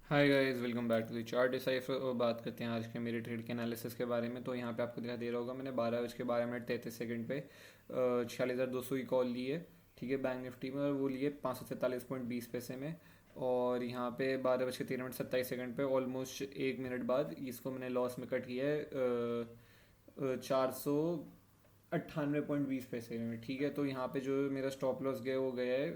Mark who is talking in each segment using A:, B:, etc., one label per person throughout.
A: Hi guys, welcome back to the chart decipher. और बात करते हैं आज के मेरे ट्रेड के एनालिसिस के बारे में। तो यहाँ पे आपको दिखाई दे रहा होगा, मैंने 12:12 पे 46,200 की कॉल ली है। ठीक है, बैंक निफ्टी में, और वो लिए 547.20 में। और यहाँ पे 12:13:27 पे ऑलमोस्ट 1 मिनट बाद इसको मैंने लॉस में कट किया है 498.20 में। ठीक है, तो यहाँ पे जो मेरा स्टॉप लॉस गया वो गया है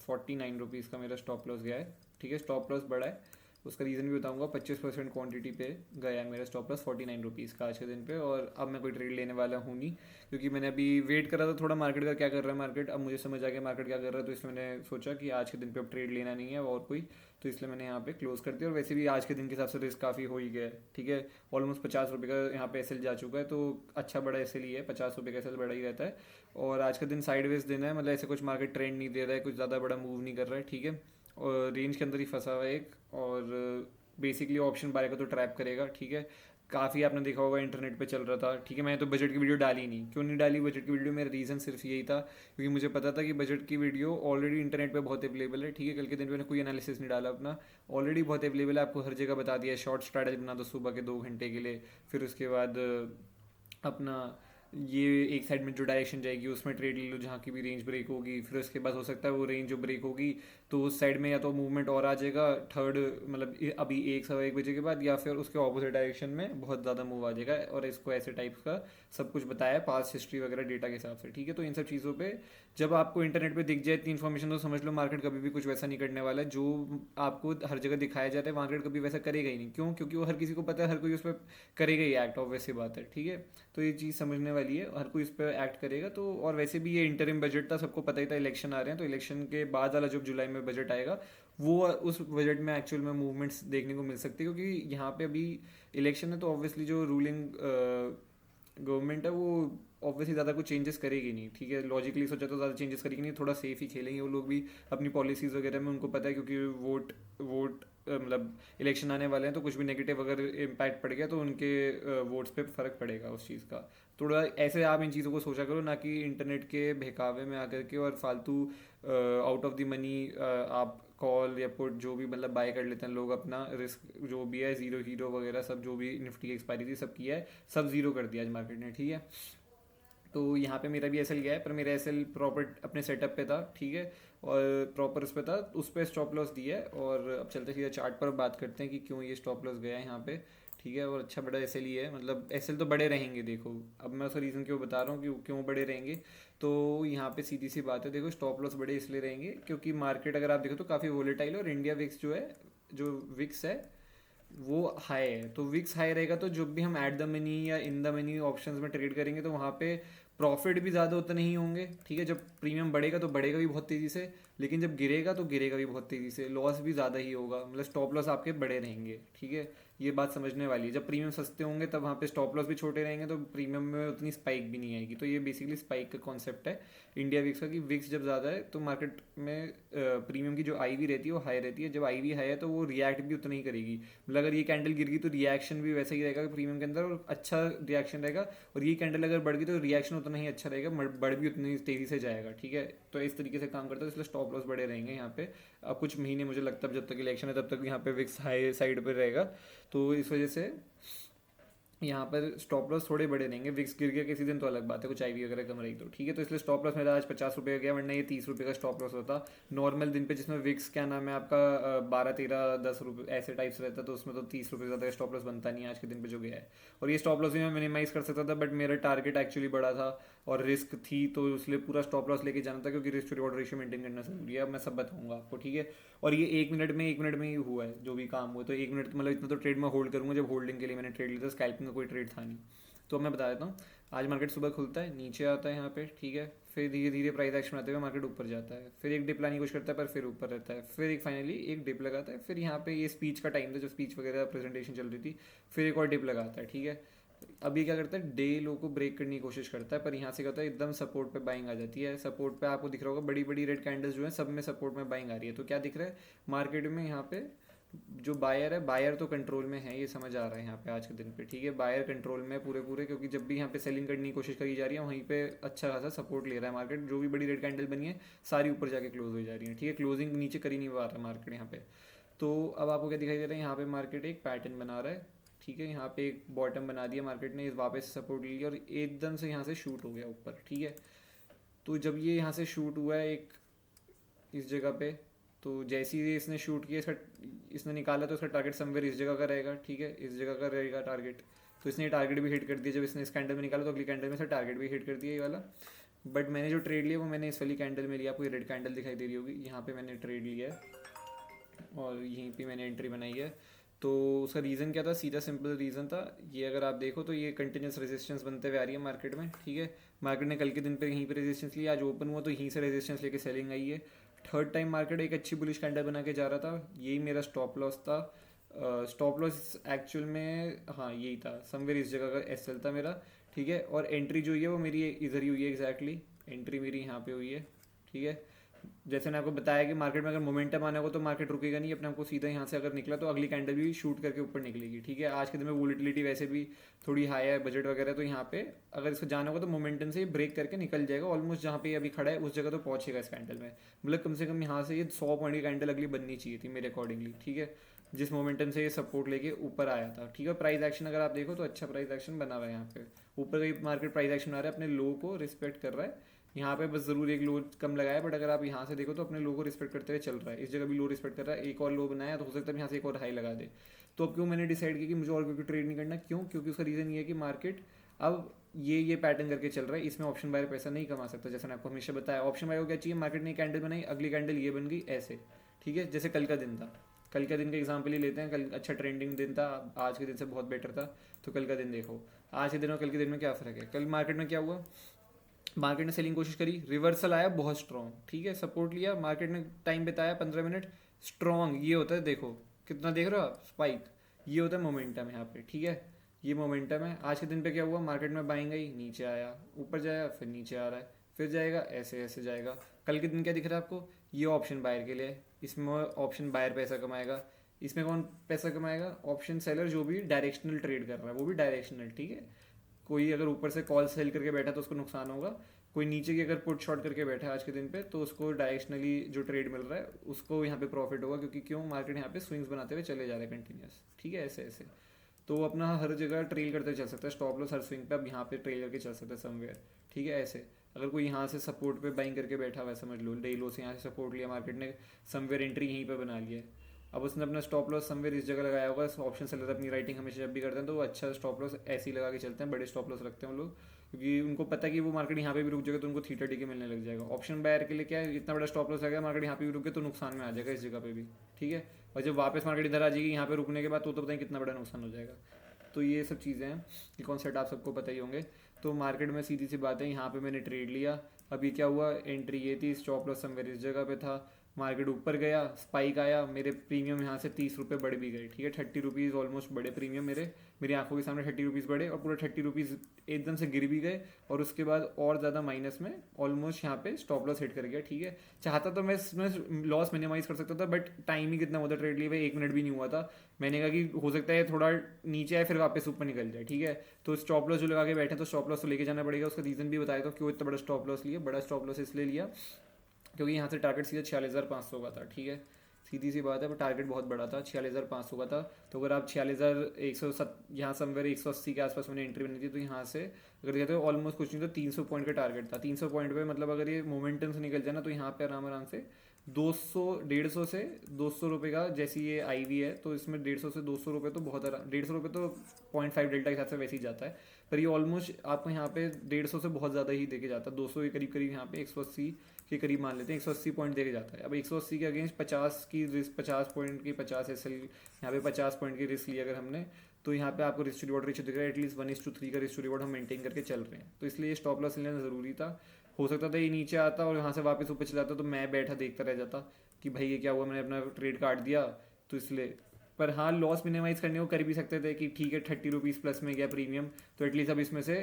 A: 49 रुपीज़ का मेरा स्टॉप लॉस गया है। ठीक है, स्टॉप लॉस बड़ा है, उसका रीज़न भी बताऊंगा। 25% क्वांटिटी पे गया है मेरा स्टॉप लॉस 49 रुपीज़ का आज के दिन पे। और अब मैं कोई ट्रेड लेने वाला हूँ नहीं, क्योंकि मैंने अभी वेट करा था थोड़ा मार्केट का, क्या कर रहा है मार्केट। अब मुझे समझ आ गया मार्केट क्या कर रहा है, तो इसलिए मैंने सोचा कि आज के दिन पे अब ट्रेड लेना नहीं है और कोई। तो इसलिए मैंने यहाँ पे क्लोज कर दिया। और वैसे भी आज के दिन के हिसाब से रिस्क काफ़ी हो ही गया है। ठीक है, ऑलमोस्ट 50 रुपये का यहाँ पे एसएल जा चुका है, तो अच्छा बड़ा एसएल ही है। 50 रुपये का एसएल बड़ा ही रहता है। और आज का दिन साइडवेज दिन है, मतलब ऐसे कुछ मार्केट ट्रेंड नहीं दे रहा है, कुछ ज़्यादा बड़ा मूव नहीं कर रहा है। ठीक है, और रेंज के अंदर ही फंसा हुआ है एक। और बेसिकली ऑप्शन बाय का तो ट्रैप करेगा। ठीक है, काफ़ी आपने देखा होगा इंटरनेट पे चल रहा था। ठीक है, मैंने तो बजट की वीडियो डाली नहीं। क्यों नहीं डाली बजट की वीडियो? मेरा रीज़न सिर्फ यही था, क्योंकि मुझे पता था कि बजट की वीडियो ऑलरेडी इंटरनेट पे बहुत अवेलेबल है। ठीक है, कल के दिन पे मैंने कोई एनालिसिस नहीं डाला अपना, ऑलरेडी बहुत अवेलेबल है, आपको हर जगह बता दिया है। शॉर्ट स्ट्रैटेजी बना दो सुबह के 2 घंटे के लिए, फिर उसके बाद अपना ये एक साइड में जो डायरेक्शन जाएगी उसमें ट्रेड ले लो, जहाँ की भी रेंज ब्रेक होगी। फिर उसके बाद हो सकता है वो रेंज जो ब्रेक होगी तो उस साइड में या तो मूवमेंट और आ जाएगा थर्ड, मतलब अभी 1 सवा 1 बजे के बाद, या फिर उसके ऑपोजिट डायरेक्शन में बहुत ज़्यादा मूव आ जाएगा। और इसको ऐसे टाइप्स का सब कुछ बताया है, पास्ट हिस्ट्री वगैरह डेटा के हिसाब से। ठीक है, तो इन सब चीज़ों पे जब आपको इंटरनेट पे दिख जाए इतनी इन्फॉर्मेशन, तो समझ लो मार्केट कभी भी कुछ वैसा नहीं करने वाला है जो आपको हर जगह दिखाया जाता है। मार्केट कभी वैसा करेगा ही नहीं। क्यों? क्योंकि वो हर किसी को पता है, हर कोई उस पर करेगा ही एक्ट, ऑब्वियस सी बात है। ठीक है, तो ये चीज़ समझने वाली है, हर कोई इस पर एक्ट करेगा। तो और वैसे भी ये इंटरिम बजट था, सबको पता ही था इलेक्शन आ रहे हैं, तो इलेक्शन के बाद वाला जो जुलाई में बजट आएगा वो उस बजट में एक्चुअल में मूवमेंट्स देखने को मिल सकती है। क्योंकि यहाँ पे अभी इलेक्शन है, तो ऑब्वियसली जो रूलिंग गवर्नमेंट है वो ऑब्वियसली ज़्यादा कुछ चेंजेस करेगी नहीं। ठीक है, लॉजिकली सोचा तो ज़्यादा चेंजेस करेगी नहीं, थोड़ा सेफ ही खेलेंगे वो लोग भी अपनी पॉलिसीज़ वगैरह में। उनको पता है, क्योंकि वोट वोट मतलब इलेक्शन आने वाले हैं, तो कुछ भी नेगेटिव अगर इम्पैक्ट पड़ गया तो उनके वोट्स पे फ़र्क पड़ेगा उस चीज़ का। थोड़ा ऐसे आप इन चीज़ों को सोचा करो, ना कि इंटरनेट के बहकावे में आकर के और फालतू आउट ऑफ द मनी आप कॉल या पुट जो भी मतलब बाय कर लेते हैं लोग। अपना रिस्क जो भी है, जीरो हीरो वगैरह सब जो भी निफ्टी की एक्सपायरी थी सब किया है, सब जीरो कर दिया आज मार्केट ने। ठीक है, तो यहाँ पे मेरा भी एसएल गया है, पर मेरा एसएल प्रॉपर अपने सेटअप पे था। ठीक है, और प्रॉपर उस पर था, उस पर स्टॉप लॉस दिया है। और अब चलते सीधा चार्ट पर बात करते हैं कि क्यों ये स्टॉप लॉस गया है यहाँ पे। ठीक है, और अच्छा बड़ा एसएल ही है, मतलब एसएल तो बड़े रहेंगे। देखो, अब मैं उसका रीज़न क्यों बता रहा हूँ कि क्यों बड़े रहेंगे। तो यहाँ पे सीधी सी बात है, देखो स्टॉप लॉस बड़े इसलिए रहेंगे क्योंकि मार्केट अगर आप देखो तो काफ़ी वोलेटाइल है। और इंडिया विक्स जो है, जो विक्स है वो हाई है। तो विक्स हाई रहेगा तो जब भी हम एट द मनी या इन द मनी ऑप्शंस में ट्रेड करेंगे तो वहाँ पे प्रॉफिट भी ज़्यादा उतने ही होंगे। ठीक है, जब प्रीमियम बढ़ेगा तो बढ़ेगा भी बहुत तेज़ी से, लेकिन जब गिरेगा तो गिरेगा भी बहुत तेज़ी से, लॉस भी ज़्यादा ही होगा, मतलब स्टॉप लॉस आपके बड़े रहेंगे। ठीक है, ये बात समझने वाली है। जब प्रीमियम सस्ते होंगे तब वहाँ पे स्टॉप लॉस भी छोटे रहेंगे, तो प्रीमियम में उतनी स्पाइक भी नहीं आएगी। तो ये बेसिकली स्पाइक का कॉन्सेप्ट है इंडिया विक्स का, कि विक्स जब ज़्यादा है तो मार्केट में प्रीमियम की जो आईवी रहती है वो हाई रहती है। जब आईवी हाई है तो वो रिएक्ट भी उतना ही करेगी। मतलब अगर ये कैंडल गिर गई तो रिएक्शन भी वैसा ही रहेगा प्रीमियम के अंदर, और अच्छा रिएक्शन रहेगा। और ये कैंडल अगर बढ़ गई तो रिएक्शन उतना ही अच्छा रहेगा, बढ़ भी उतनी तेज़ी से जाएगा। ठीक है, तो इस तरीके से काम करता है, इसलिए स्टॉप लॉस बड़े रहेंगे यहाँ पे। अब कुछ महीने मुझे लगता है जब तक इलेक्शन है तब तक यहाँ पे विक्स हाई साइड पर रहेगा। तो इस वजह से यहाँ पर स्टॉप लॉस थोड़े बड़े रहेंगे। विक्स गिर गया किसी दिन तो अलग बात है, कुछ आईवी वगैरह कम रही तो। ठीक है, तो इसलिए स्टॉप लॉस मेरा आज 50 रुपये का गया, वरना ये 30 रुपये का स्टॉप लॉस होता नॉर्मल दिन पे, जिसमें विक्स क्या नाम है आपका 12 13 10 रुपये ऐसे टाइप्स रहता है। तो उसमें तो 30 रुपये ज़्यादा स्टॉप लॉस बनता नहीं है आज के दिन पे जो गया है। और ये स्टॉप लॉस भी मैं मिनिमाइज कर सकता था, बट मेरा टारगेट एक्चुअली बड़ा था और रिस्क थी, तो इसलिए पूरा स्टॉप लॉस लेके जाना था, क्योंकि risk to reward ratio maintain करना जरूरी है। अब मैं सब बताऊंगा आपको। ठीक है, और ये 1 मिनट में ही हुआ है जो भी काम हुआ। तो 1 मिनट मतलब इतना तो ट्रेड में होल्ड करूंगा, जब होल्डिंग के लिए मैंने ट्रेड लिया था, स्कैल्पिंग का कोई ट्रेड था नहीं। तो मैं बता देता हूँ, आज मार्केट सुबह खुलता है, नीचे आता है यहाँ पे। ठीक है, फिर धीरे धीरे प्राइस एक्शन आते हुए मार्केट ऊपर जाता है, फिर एक डिप लाने की कोशिश करता है पर फिर ऊपर रहता है, फिर एक फाइनली एक डिप लगाता है। फिर यहाँ पे ये स्पीच का टाइम था, जो स्पीच वगैरह प्रेजेंटेशन चल रही थी, फिर एक और डिप लगाता है। ठीक है, अब ये क्या करता है, डे लो को ब्रेक करने की कोशिश करता है, पर यहाँ से क्या होता है, एकदम सपोर्ट पे बाइंग आ जाती है। सपोर्ट पे आपको दिख रहा होगा बड़ी बड़ी रेड कैंडल्स जो है सब में सपोर्ट में बाइंग आ रही है। तो क्या दिख रहा है मार्केट में यहाँ पे, जो बायर है, बायर तो कंट्रोल में है, ये समझ आ रहा है यहाँ पे आज के दिन पे। ठीक है, बायर कंट्रोल में पूरे पूरे, क्योंकि जब भी यहाँ पे सेलिंग करने की कोशिश करी जा रही है वहीं पे अच्छा खासा सपोर्ट ले रहा है मार्केट। जो भी बड़ी रेड कैंडल बनी है सारी ऊपर जाके क्लोज हो जा रही है। ठीक है, क्लोजिंग नीचे कर ही नहीं पा रहा मार्केट यहाँ पे। तो अब आपको क्या दिखाई दे रहा है, यहाँ पे मार्केट एक पैटर्न बना रहा है, ठीक है। यहाँ पे एक बॉटम बना दिया मार्केट ने, वापस सपोर्ट ले लिया और एकदम से यहाँ से शूट हो गया ऊपर, ठीक है। तो जब ये यहाँ से शूट हुआ है एक इस जगह पे, तो जैसे ही इसने शूट किया, इसने निकाला तो इसका टारगेट समवेयर इस जगह का रहेगा, ठीक है, इस जगह का रहेगा टारगेट। तो इसने टारगेट भी हिट कर दिया, जब इसने इस कैंडल में निकाला तो अगली कैंडल में से टारगेट भी हिट कर दिया ये वाला। बट मैंने जो ट्रेड लिया वो मैंने इस वाली कैंडल में लिया, आपको ये रेड कैंडल दिखाई दे रही होगी, यहाँ पे मैंने ट्रेड लिया है और यहीं पे मैंने एंट्री बनाई है। तो उसका रीज़न क्या था, सीधा सिंपल रीज़न था ये, अगर आप देखो तो ये कंटिन्यूस रेजिस्टेंस बनते हुए आ रही है मार्केट में, ठीक है। मार्केट ने कल के दिन पे यहीं पे रेजिस्टेंस लिया, आज ओपन हुआ तो यहीं से रेजिस्टेंस लेके सेलिंग आई है। थर्ड टाइम मार्केट एक अच्छी बुलिश कैंडल बना के जा रहा था, यही मेरा स्टॉप लॉस था। स्टॉप लॉस एक्चुअल में हाँ यही था, समवेयर इस जगह का एसएल था मेरा, ठीक है। और एंट्री जो हुई है वो मेरी इधर ही हुई है, एग्जैक्टली एंट्री मेरी यहाँ पे हुई है, ठीक है। जैसे मैंने आपको बताया कि मार्केट में अगर मोमेंटम आने को तो मार्केट रुकेगा नहीं, अपने आपको सीधा यहाँ से अगर निकला तो अगली कैंडल भी शूट करके ऊपर निकलेगी, ठीक है। आज के दिन में वोलेटिलिटी वैसे भी थोड़ी हाई है, बजट वगैरह, तो यहाँ पे अगर इसको जाना होगा तो मोमेंटम से ब्रेक करके निकल जाएगा, ऑलमोस्ट जहाँ पे अभी खड़ा है उस जगह तो पहुंचेगा इस कैंडल में। मतलब कम से कम यहाँ से ये 100 पॉइंट की कैंडल अगली बननी चाहिए थी मेरे अकॉर्डिंगली, ठीक है, जिस मोमेंटम से ये सपोर्ट लेके ऊपर आया था, ठीक है। प्राइस एक्शन अगर आप देखो तो अच्छा प्राइस एक्शन बना हुआ है, यहाँ पे ऊपर का मार्केट प्राइस एक्शन बना रहा है, अपने लो को रिस्पेक्ट कर रहा है। यहाँ पे बस ज़रूर एक लो कम लगाया, बट अगर आप यहाँ से देखो तो अपने लो को रिस्पेक्ट करते हुए चल रहा है, इस जगह भी लो रिस्पेक्ट कर रहा है, एक और लो बनाया तो हो सकता है यहाँ से एक और हाई लगा दे। तो अब क्यों मैंने डिसाइड किया कि मुझे और क्योंकि ट्रेड नहीं करना, क्यों, क्योंकि उसका रीज़न ये है कि मार्केट अब ये पैटर्न करके चल रहा है, इसमें ऑप्शन बायर पैसा नहीं कमा सकता। जैसे मैंने आपको हमेशा बताया, ऑप्शन बायर को क्या चाहिए, मार्केट ने कैंडल बनाई, अगली कैंडल ये बन गई ऐसे, ठीक है। जैसे कल का दिन था, कल का दिन का एग्जाम्पल ही लेते हैं, कल अच्छा ट्रेंडिंग दिन था, आज के दिन से बहुत बेटर था। तो कल का दिन देखो, आज के दिन और कल के दिन में क्या फ़र्क है। कल मार्केट में क्या हुआ, मार्केट ने सेलिंग कोशिश करी, रिवर्सल आया बहुत स्ट्रॉन्ग, ठीक है, सपोर्ट लिया, मार्केट ने टाइम बिताया 15 मिनट स्ट्रॉन्ग, ये होता है देखो कितना देख रहे हो आप, स्पाइक, ये होता है मोमेंटम यहाँ पे, ठीक है, ये मोमेंटम है। आज के दिन पे क्या हुआ, मार्केट में बाइंग आई, नीचे आया, ऊपर जाया, फिर नीचे आ रहा है, फिर जाएगा, ऐसे ऐसे जाएगा। कल के दिन क्या दिख रहा है आपको, ये ऑप्शन बायर के लिए, इसमें ऑप्शन बायर पैसा कमाएगा, इसमें कौन पैसा कमाएगा, ऑप्शन सेलर जो भी डायरेक्शनल ट्रेड कर रहा है वो भी डायरेक्शनल, ठीक है। कोई अगर ऊपर से कॉल सेल करके बैठा तो उसको नुकसान होगा, कोई नीचे की अगर पुट शॉर्ट करके बैठा है आज के दिन पे तो उसको डायरेक्शनली जो ट्रेड मिल रहा है उसको यहाँ पे प्रॉफिट होगा, क्योंकि क्यों, मार्केट यहाँ पे स्विंग्स बनाते हुए चले जा रहे हैं कंटिन्यूस, ठीक है, ऐसे ऐसे। तो अपना हर जगह ट्रेल करते चल सकता है, स्टॉप लॉस हर स्विंग पे अब यहाँ पे ट्रेल करके चल सकता है समवेयर, ठीक है, ऐसे। अगर कोई यहाँ से सपोर्ट पे बाइंग करके बैठा हुआ है, समझ लो डे लो से यहाँ से सपोर्ट लिया, मार्केट ने समवेयर एंट्री यहीं पे बना लिया है, अब उसने अपना स्टॉप लॉस समवेयर इस जगह लगाया होगा। ऑप्शन सेलर अपनी राइटिंग हमेशा जब भी करते हैं तो वो अच्छा स्टॉप लॉस ऐसे ही लगा के चलते हैं, बड़े स्टॉप लॉस रखते हैं वो लोग, क्योंकि उनको पता है कि वो मार्केट यहाँ पे भी रुक जाएगा तो उनको थीटा डी के मिलने लग जाएगा। ऑप्शन बायर के लिए क्या है, इतना बड़ा स्टॉप लॉस लगेगा, मार्केट यहाँ पे भी रुके तो नुकसान में आ जाएगा इस जगह पे भी, ठीक है। और जब वापस मार्केट इधर आ जाएगी यहाँ पे रुकने के बाद तो पता है कितना बड़ा नुकसान हो जाएगा। तो ये सब चीज़ें हैं, ये कॉन्सेप्ट आप सबको पता ही होंगे। तो मार्केट में सीधी सी बात है, यहाँ पे मैंने ट्रेड लिया, अभी क्या हुआ, एंट्री ये थी, स्टॉप लॉस समवेयर इस जगह पे था, मार्केट ऊपर गया, स्पाइक आया, मेरे प्रीमियम यहाँ से 30 रुपये बढ़ भी गए, ठीक है, 30 रुपीज़ ऑलमोस्ट बड़े प्रीमियम मेरी आंखों के सामने 30 रुपीज़ बढ़े और पूरे 30 रुपीज़ एकदम से गिर भी गए, और उसके बाद और ज़्यादा माइनस में ऑलमोस्ट यहाँ पे स्टॉप लॉस हिट कर गया, ठीक है। चाहता तो मैं इसमें लॉस मिनिमाइज कर सकता था, बट टाइम ही कितना हुआ था ट्रेड लिए हुए, 1 मिनट भी नहीं हुआ था। मैंने कहा कि हो सकता है थोड़ा नीचे आए फिर वापस ऊपर निकल जाए, ठीक है। तो स्टॉप लॉस जो लगा के बैठे तो स्टॉप लॉस तो लेके जाना पड़ेगा, उसका रीज़न भी बताया था क्यों इतना बड़ा स्टॉप लॉस लिया। बड़ा स्टॉप लॉस इसलिए लिया क्योंकि यहाँ से टारगेट सीधा 46,500 का था, ठीक है, सीधी सी बात है, पर टारगेट बहुत बड़ा था, 46,500 का था। तो अगर आप 46,107 यहाँ समवेयर 180 के आसपास मैंने एंट्री बनी थी, तो यहाँ से अगर कहते हो ऑलमोस्ट कुछ नहीं तो 300 पॉइंट का टारगेट था। 300 पॉइंट पे मतलब अगर ये मोमेंटम से निकल जाए ना तो यहाँ पे आराम आराम से 200 150 से 200 रुपये का, जैसी ये आई वी है तो इसमें 150 से 200 रुपये तो बहुत 150 रुपये तो 0.5 डेल्टा के हिसाब से वैसे ही जाता है, पर ये ऑलमोस्ट आपको यहाँ पे 150 से बहुत ज़्यादा ही देके जाता है, 200 के करीब करीब यहाँ पे 180 के करीब मान लेते हैं, 180 पॉइंट देके जाता है। अब 180 के अगेंस्ट 50 की रिस्क, 50 पॉइंट की 50 एस एल, यहाँ पे 50 पॉइंट की रिस्क ली अगर हमने, तो यहाँ पे आपको रिस्क टू रिवॉर्ड रेशियो दिख रहा है, एटलीस्ट 1:3 का रिस्क टू रिवॉर्ड हम मेंटेन करके चल रहे हैं, तो इसलिए स्टॉप लॉस लेना ज़रूरी था। हो सकता था ये नीचे आता और यहाँ से वापस ऊपर चला जाता तो मैं बैठा देखता रह जाता कि भाई ये क्या हुआ, मैंने अपना ट्रेड काट दिया, तो इसलिए। पर हाँ, लॉस मिनिमाइज करने को कर भी सकते थे कि ठीक है 30 रुपीज़ प्लस में गया प्रीमियम, तो एटलीस्ट अब इसमें से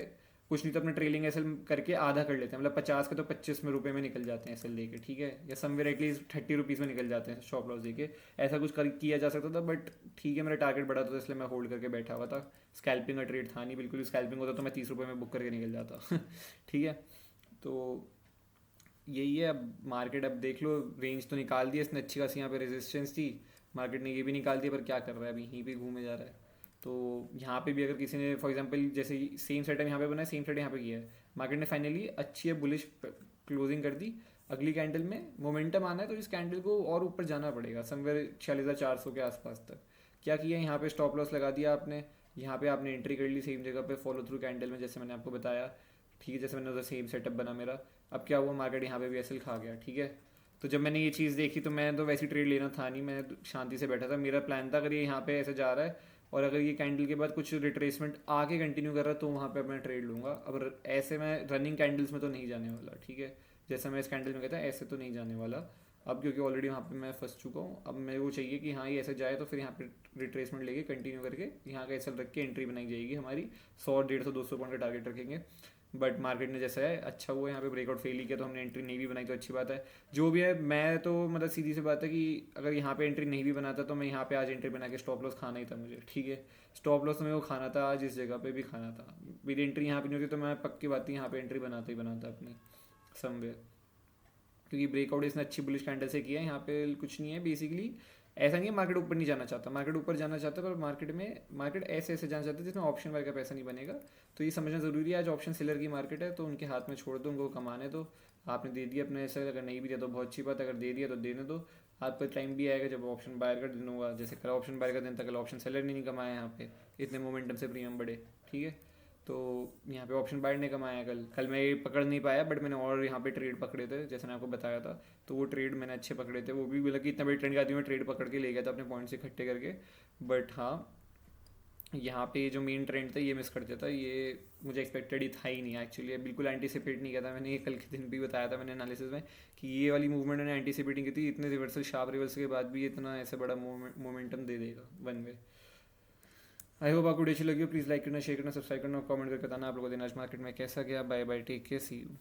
A: कुछ नहीं तो अपने ट्रेलिंग एसएल करके आधा कर लेते हैं, मतलब 50 का तो 25 में रुपये में निकल जाते हैं एसएल लेके, ठीक है, या समवेयर एटलीस्ट 30 रुपीज़ में निकल जाते हैं स्टॉप लॉस देके, ऐसा कुछ किया जा सकता था। बट ठीक है, मेरा टारगेट बड़ा था इसलिए मैं होल्ड करके बैठा हुआ था। स्कैल्पिंग का ट्रेड था नहीं, बिल्कुल स्कैल्पिंग होता तो मैं 30 रुपये में बुक करके निकल जाता ठीक है, तो यही है। अब मार्केट अब देख लो, रेंज तो निकाल दी इसने अच्छी खासी, यहाँ पे रेजिस्टेंस थी, मार्केट ने ये भी निकाल दिया, पर क्या कर रहा है अभी, यहीं पे घूमे जा रहा है। तो यहाँ पे भी अगर किसी ने फॉर एग्जांपल जैसे सेम सेटअप यहाँ पे बना है, सेम सेटअप यहाँ पे किया है, मार्केट ने फाइनली अच्छी है बुलिश क्लोजिंग कर दी, अगली कैंडल में मोमेंटम आना है तो इस कैंडल को और ऊपर जाना पड़ेगा समवेयर 46,400 के आसपास तक। क्या किया, यहाँ पे स्टॉप लॉस लगा दिया आपने, यहाँ पे आपने एंट्री कर ली सेम जगह पे फॉलो थ्रू कैंडल में, जैसे मैंने आपको बताया, ठीक है, जैसे मैंने उधर सेम सेटअप बना मेरा। अब क्या हुआ, मार्केट यहाँ पे भी एसएल खा गया, ठीक है। तो जब मैंने ये चीज़ देखी तो मैं तो वैसी ट्रेड लेना था नहीं, मैं तो शांति से बैठा था, मेरा प्लान था अगर ये यहाँ पे ऐसे जा रहा है और अगर ये कैंडल के बाद कुछ रिट्रेसमेंट आके कंटिन्यू कर रहा है तो वहाँ पे मैं ट्रेड लूँगा। अब ऐसे मैं रनिंग कैंडल्स में तो नहीं जाने वाला, ठीक है, जैसा मैं इस कैंडल में कहता ऐसे तो नहीं जाने वाला अब, क्योंकि ऑलरेडी वहाँ पे मैं फंस चुका हूँ। अब मेरे को चाहिए कि हाँ ये ऐसे जाए तो फिर यहाँ पे रिट्रेसमेंट लेके कंटिन्यू करके यहाँ का ऐसा रख के एंट्री बनाई जाएगी हमारी, 100, 150, 200 पॉइंट का टारगेट रखेंगे। बट मार्केट ने जैसा है अच्छा हुआ यहाँ पे ब्रेकआउट फेल ही किया, तो हमने एंट्री नहीं भी बनाई तो अच्छी बात है। जो भी है, मैं तो मतलब सीधी सी बात है कि अगर यहाँ पे एंट्री नहीं भी बनाता तो मैं यहाँ पे आज एंट्री बना के स्टॉप लॉस खाना ही था मुझे, ठीक है। स्टॉप लॉस तो मेरे को खाना था, आज इस जगह पे भी खाना था। मेरी एंट्री यहाँ पे नहीं होती तो मैं पक्की बात है यहाँ पे एंट्री बनाता ही बनाता अपनी समवेयर, क्योंकि ब्रेकआउट इसने अच्छी बुलिश कैंडल से किया है। यहाँ पे कुछ नहीं है बेसिकली, ऐसा नहीं है मार्केट ऊपर नहीं जाना चाहता, मार्केट ऊपर जाना चाहता है, पर मार्केट ऐसे ऐसे जाना चाहता है जिसमें ऑप्शन वाले का पैसा नहीं बनेगा। तो ये समझना ज़रूरी है, आज ऑप्शन सेलर की मार्केट है तो उनके हाथ में छोड़ दो, उनको कमाने दो। आपने दे दिया अपने ऐसे, अगर नहीं भी दिया तो बहुत अच्छी बात है, अगर दे दिया तो देने दो। आपका टाइम भी आएगा जब ऑप्शन बायर का दिन होगा, जैसे कल ऑप्शन बायर का दिन था, कल ऑप्शन सेलर ने नहीं कमाया यहाँ पे, इतने मोमेंटम से प्रीमियम बढ़े, ठीक है। तो यहाँ पे ऑप्शन बायर ने कमाया, कल कल मैं ये पकड़ नहीं पाया बट मैंने और यहाँ पे ट्रेड पकड़े थे जैसे मैंने आपको बताया था, तो वो ट्रेड मैंने अच्छे पकड़े थे, वो भी मतलब कि इतना बड़ी ट्रेंड आती मैं ट्रेड पकड़ के ले गया था अपने पॉइंट्स इकट्ठे करके। बट हाँ, यहाँ पे जो मेन ट्रेंड था ये मिस कर दिया था, ये मुझे एक्सपेक्टेड ही था ही नहीं एक्चुअली, बिल्कुल एंटीसिपेट नहीं किया था मैंने, ये कल के दिन भी बताया था मैंने एनालिसिस में कि ये वाली मूवमेंट मैंने एंटीसिपेट नहीं की थी, इतने रिवर्सल शार्प रिवर्सल के बाद भी ये इतना ऐसे बड़ा मोमेंटम दे देगा वन वे। आई होप आपको अच्छी लगी हो, प्लीज़ लाइक करना, शेयर करना, सब्सक्राइब करना और कमेंट करके बताना आप लोगों को दिन आज मार्केट में कैसा गया। Bye bye, take care, see you.